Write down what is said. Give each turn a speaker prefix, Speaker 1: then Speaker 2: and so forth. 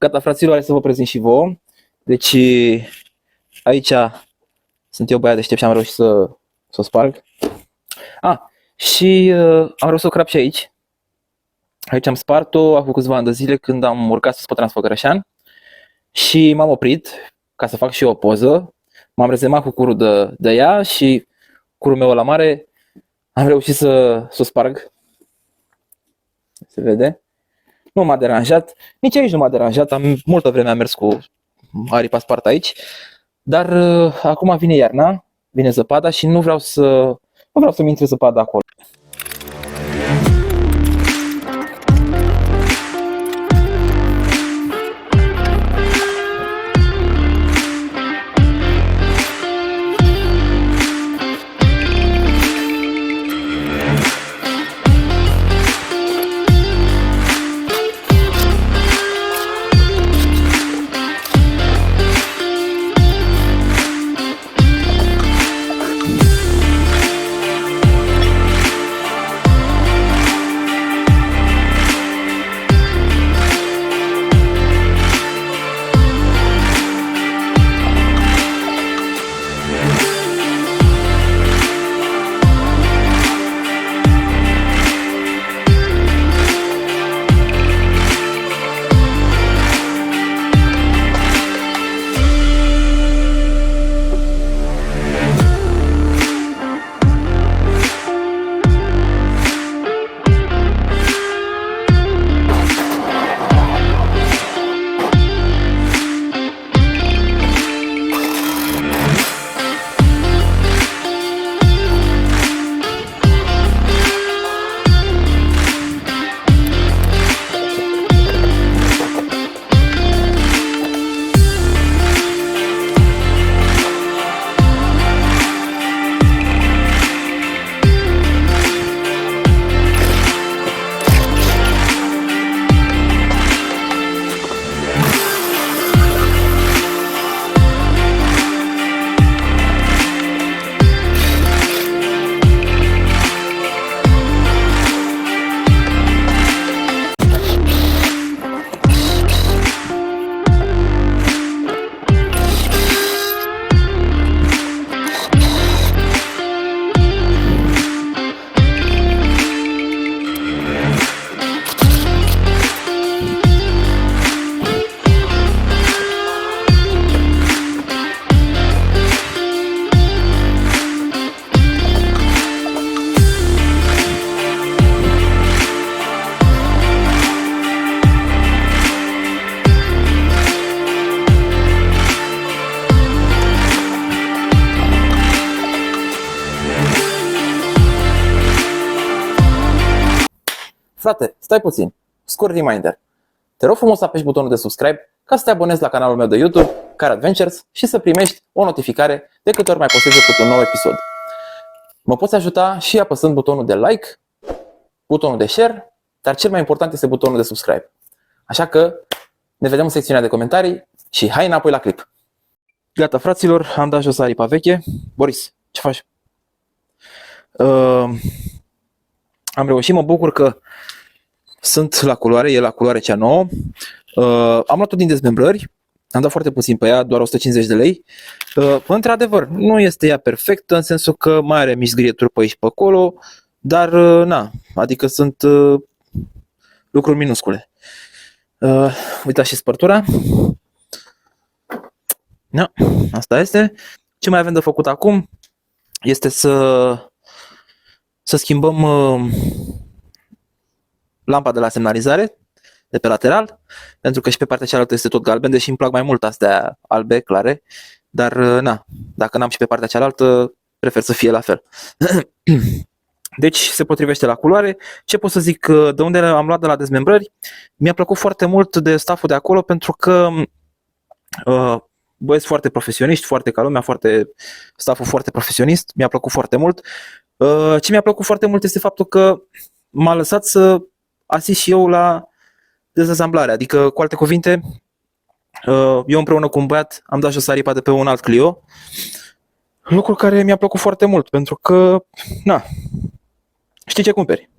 Speaker 1: Gata, fraților, hai să vă prezint și vouă. Deci, aici sunt eu băiat deștept și am reușit să o sparg. Și am reușit să o crap și aici. Aici am spart-o acum câțiva ani de zile când am urcat să spătram Făgărășan. Și m-am oprit ca să fac și eu o poză. M-am rezemat cu curul de ea și curul meu la mare am reușit să o sparg. Se vede. Nu m-a deranjat, nici aici nu m-a deranjat, multă vreme am mers cu aripa spartă aici, dar acum vine iarna, vine zăpada și nu vreau să-mi intre zăpada acolo. Frate, stai puțin, scurt reminder. Te rog frumos să apeși butonul de subscribe ca să te abonezi la canalul meu de YouTube, Car Adventures, și să primești o notificare de câte ori mai postez eu un nou episod. Mă poți ajuta și apăsând butonul de like, butonul de share, dar cel mai important este butonul de subscribe. Așa că ne vedem în secțiunea de comentarii și hai înapoi la clip. Gata, fraților, am dat jos aripa veche. Boris, ce faci? Am reușit, mă bucur că sunt la culoare, e la culoare cea nouă. Am luat-o din dezmembrări, am dat foarte puțin pe ea, doar 150 de lei. Într-adevăr, nu este ea perfectă, în sensul că mai are mici zgrieturi pe aici și pe acolo, dar na, adică sunt lucruri minuscule. Uitați și spărtura. Da, asta este. Ce mai avem de făcut acum este să schimbăm lampa de la semnalizare de pe lateral, pentru că și pe partea cealaltă este tot galben, deși îmi plac mai mult astea albe, clare, dar na, dacă n-am și pe partea cealaltă, prefer să fie la fel. Deci se potrivește la culoare. Ce pot să zic, de unde am luat de la dezmembrări, mi-a plăcut foarte mult de stafful de acolo, pentru că băieți foarte profesioniști, foarte ca lumea, stafful foarte profesionist, mi-a plăcut foarte mult. Ce mi-a plăcut foarte mult este faptul că m-a lăsat să asist și eu la dezasamblare, adică, cu alte cuvinte, eu împreună cu un băiat am dat jos aripa de pe un alt Clio, lucru care mi-a plăcut foarte mult, pentru că, na, știi ce cumperi.